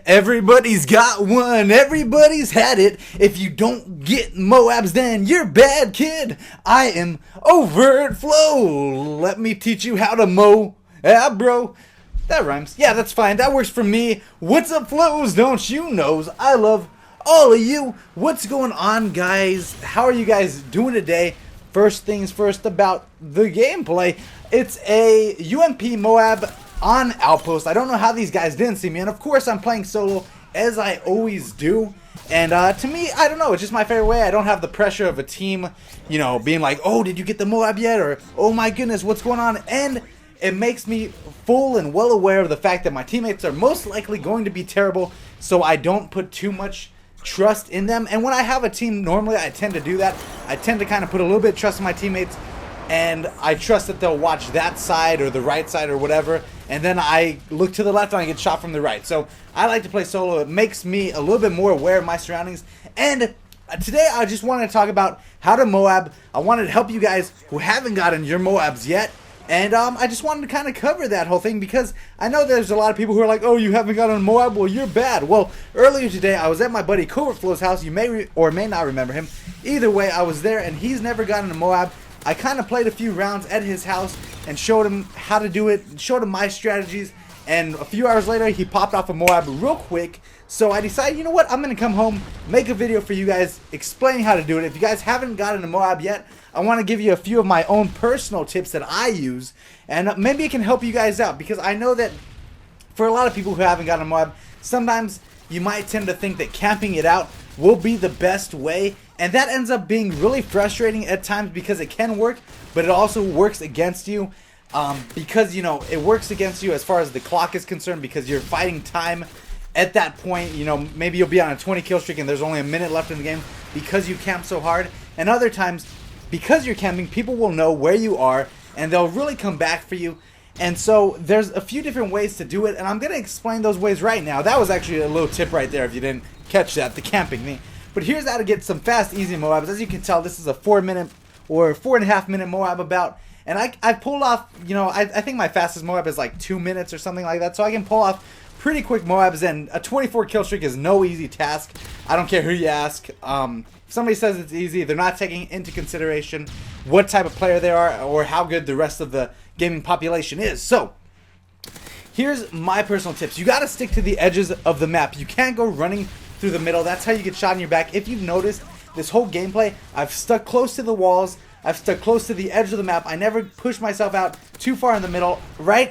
Everybody's got one, everybody's had it. If you don't get MOABs, then you're bad, kid. I am Overt Flow. Let me teach you how to MOAB, bro. That rhymes. Yeah, that's fine. That works for me. What's up, flows? Don't you knows? I love all of you. What's going on, guys? How are you guys doing today? First things first about the gameplay. It's a UMP MOAB on Outpost. I don't know how these guys didn't see me, and of course I'm playing solo as I always do. And to me, I don't know, it's just my favorite way. I don't have the pressure of a team, you know, being like, oh, did you get the MOAB yet? Or, oh my goodness, what's going on? And it makes me full and well aware of the fact that my teammates are most likely going to be terrible, so I don't put too much trust in them. And when I have a team, normally I tend to do that. I tend to kind of put a little bit of trust in my teammates, and I trust that they'll watch that side or the right side or whatever, and then I look to the left and I get shot from the right. So I like to play solo. It makes me a little bit more aware of my surroundings. And today I just wanted to talk about how to MOAB. I wanted to help you guys who haven't gotten your MOABs yet. And I just wanted to kind of cover that whole thing because I know there's a lot of people who are like, oh, you haven't gotten a MOAB? Well, you're bad. Well, earlier today I was at my buddy Coverflow's house. You may or may not remember him. Either way, I was there and he's never gotten a MOAB. I kind of played a few rounds at his house and showed him how to do it, showed him my strategies, and a few hours later he popped off a MOAB real quick. So I decided, you know what, I'm going to come home, make a video for you guys explaining how to do it. If you guys haven't gotten a MOAB yet, I want to give you a few of my own personal tips that I use, and maybe it can help you guys out, because I know that for a lot of people who haven't gotten a MOAB, sometimes you might tend to think that camping it out will be the best way, and that ends up being really frustrating at times because it can work, but it also works against you, because, you know, it works against you as far as the clock is concerned, because you're fighting time at that point. You know, maybe you'll be on a 20 kill streak and there's only a minute left in the game because you camp so hard, and other times because you're camping, people will know where you are and they'll really come back for you. And so there's a few different ways to do it, and I'm going to explain those ways right now. That was actually a little tip right there if you didn't catch that, the camping thing. But here's how to get some fast, easy MOABs. As you can tell, this is a 4-minute or 4.5 minute MOAB about. And I pulled off, you know, I think my fastest MOAB is like 2 minutes or something like that. So I can pull off pretty quick MOABs, and a 24 kill streak is no easy task. I don't care who you ask. If somebody says it's easy, they're not taking into consideration what type of player they are or how good the rest of the gaming population is. So here's my personal tips. You got to stick to the edges of the map. You can't go running through the middle. That's how you get shot in your back. If you've noticed this whole gameplay, I've stuck close to the walls. I've stuck close to the edge of the map. I never pushed myself out too far in the middle.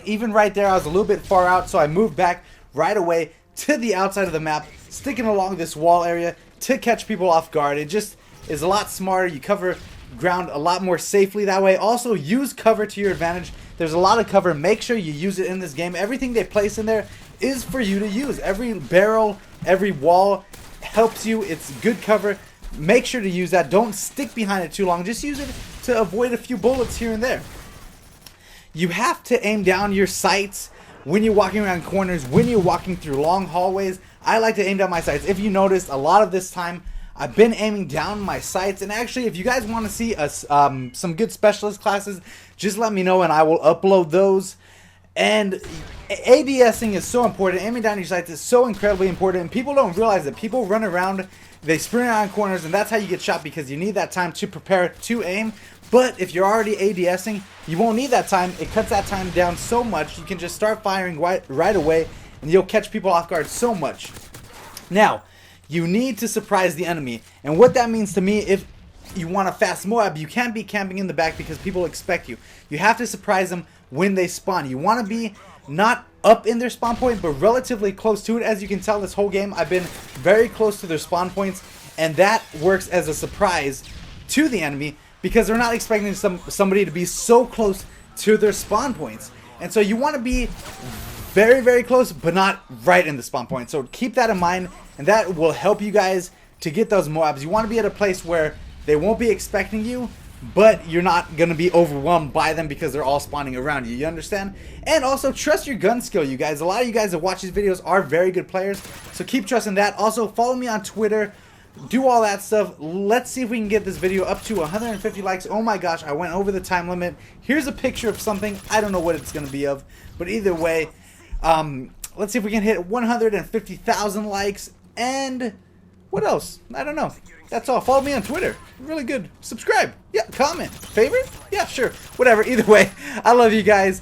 Even right there, I was a little bit far out, so I moved back right away to the outside of the map, sticking along this wall area to catch people off guard. It just is a lot smarter. You cover ground a lot more safely that way. Also, use cover to your advantage. There's a lot of cover. Make sure you use it in this game. Everything they place in there is for you to use. Every barrel, every wall helps you. It's good cover. Make sure to use that. Don't stick behind it too long. Just use it to avoid a few bullets here and there. You have to aim down your sights when you're walking around corners, when you're walking through long hallways. I like to aim down my sights. If you noticed, a lot of this time I've been aiming down my sights. And actually, if you guys want to see some good specialist classes, just let me know and I will upload those. And ADSing is so important. Aiming down your sights is so incredibly important, and people don't realize that. People run around, they sprint around corners, and that's how you get shot, because you need that time to prepare to aim. But if you're already ADSing, you won't need that time. It cuts that time down so much. You can just start firing right away, and you'll catch people off guard so much. Now, you need to surprise the enemy, and what that means to me, if you want a fast MOAB, you can't be camping in the back because people expect you. You have to surprise them when they spawn. You want to be not up in their spawn point, but relatively close to it. As you can tell, this whole game I've been very close to their spawn points, and that works as a surprise to the enemy because they're not expecting somebody to be so close to their spawn points. And so you want to be very, very close, but not right in the spawn point. So keep that in mind, and that will help you guys to get those MOABs. You want to be at a place where they won't be expecting you, but you're not going to be overwhelmed by them because they're all spawning around you. You understand? And also, trust your gun skill, you guys. A lot of you guys that watch these videos are very good players, so keep trusting that. Also, follow me on Twitter. Do all that stuff. Let's see if we can get this video up to 150 likes. Oh my gosh, I went over the time limit. Here's a picture of something. I don't know what it's going to be of, but either way, let's see if we can hit 150,000 likes. And what else? I don't know. That's all. Follow me on Twitter. Really good. Subscribe. Yeah. Comment. Favorite? Yeah, sure. Whatever. Either way, I love you guys.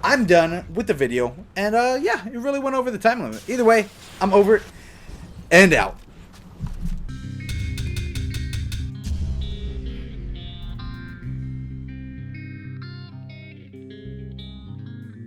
I'm done with the video. And yeah, it really went over the time limit. Either way, I'm over it and out.